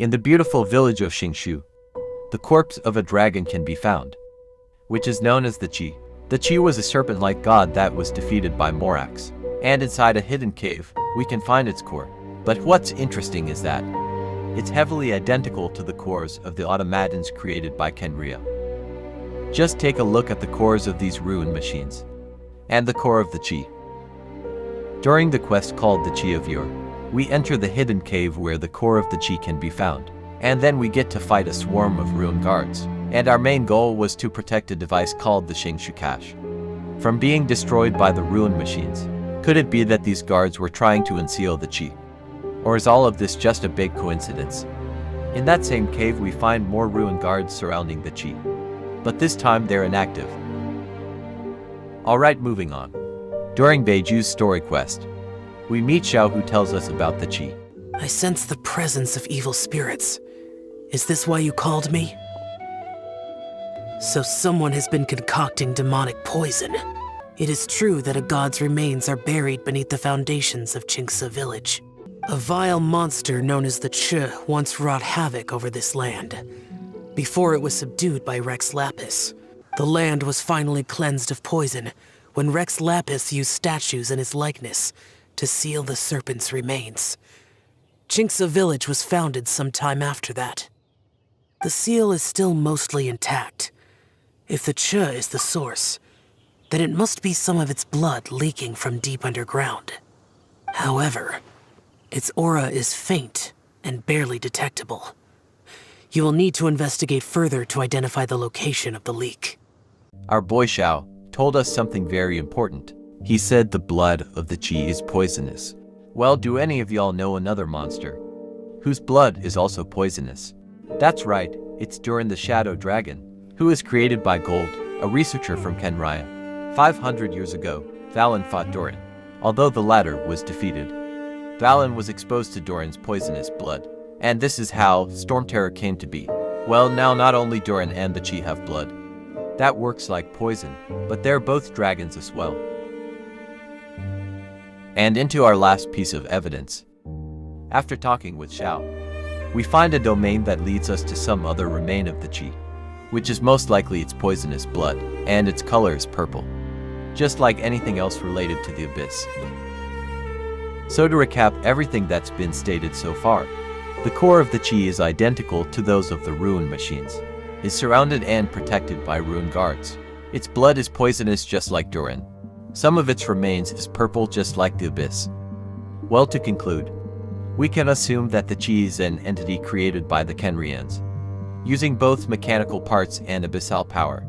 In the beautiful village of Xingshu, the corpse of a dragon can be found, which is known as the Qi. The Qi was a serpent-like god that was defeated by Morax, and inside a hidden cave, we can find its core. But what's interesting is that it's heavily identical to the cores of the automatons created by Khaenri'ah. Just take a look at the cores of these ruin machines, and the core of the Qi. During the quest called the Qi of Yur, we enter the hidden cave where the core of the Qi can be found, and then we get to fight a swarm of ruin guards, and our main goal was to protect a device called the Xingshu cache from being destroyed by the ruin machines. Could it be that these guards were trying to unseal the Qi? Or is all of this just a big coincidence? In that same cave we find more ruin guards surrounding the Qi, but this time they're inactive. Alright, moving on. During Beiju's story quest, we meet Xiao, who tells us about the Qi. I sense the presence of evil spirits. Is this why you called me? So someone has been concocting demonic poison. It is true that a god's remains are buried beneath the foundations of Qingce village. A vile monster known as the Che once wrought havoc over this land. Before it was subdued by Rex Lapis, the land was finally cleansed of poison when Rex Lapis used statues in his likeness to seal the serpent's remains. Qingce village was founded some time after that. The seal is still mostly intact. If the Che is the source, then it must be some of its blood leaking from deep underground. However, its aura is faint and barely detectable. You will need to investigate further to identify the location of the leak. Our boy Xiao told us something very important. He said the blood of the Qi is poisonous. Well, do any of y'all know another monster whose blood is also poisonous? That's right, it's Durin the Shadow Dragon, who is created by Gold, a researcher from Khaenri'ah. 500 years ago, Valen fought Durin. Although the latter was defeated, Valen was exposed to Durin's poisonous blood, and this is how Stormterror came to be. Well, now not only Durin and the Qi have blood that works like poison, but they're both dragons as well. And into our last piece of evidence. After talking with Xiao, we find a domain that leads us to some other remain of the Qi, which is most likely its poisonous blood, and its color is purple, just like anything else related to the Abyss. So to recap everything that's been stated so far, the core of the Qi is identical to those of the ruin machines, is surrounded and protected by ruin guards. Its blood is poisonous just like Durin. Some of its remains is purple just like the Abyss. Well, to conclude, we can assume that the Qi is an entity created by the Khaenri'ahs, using both mechanical parts and abyssal power.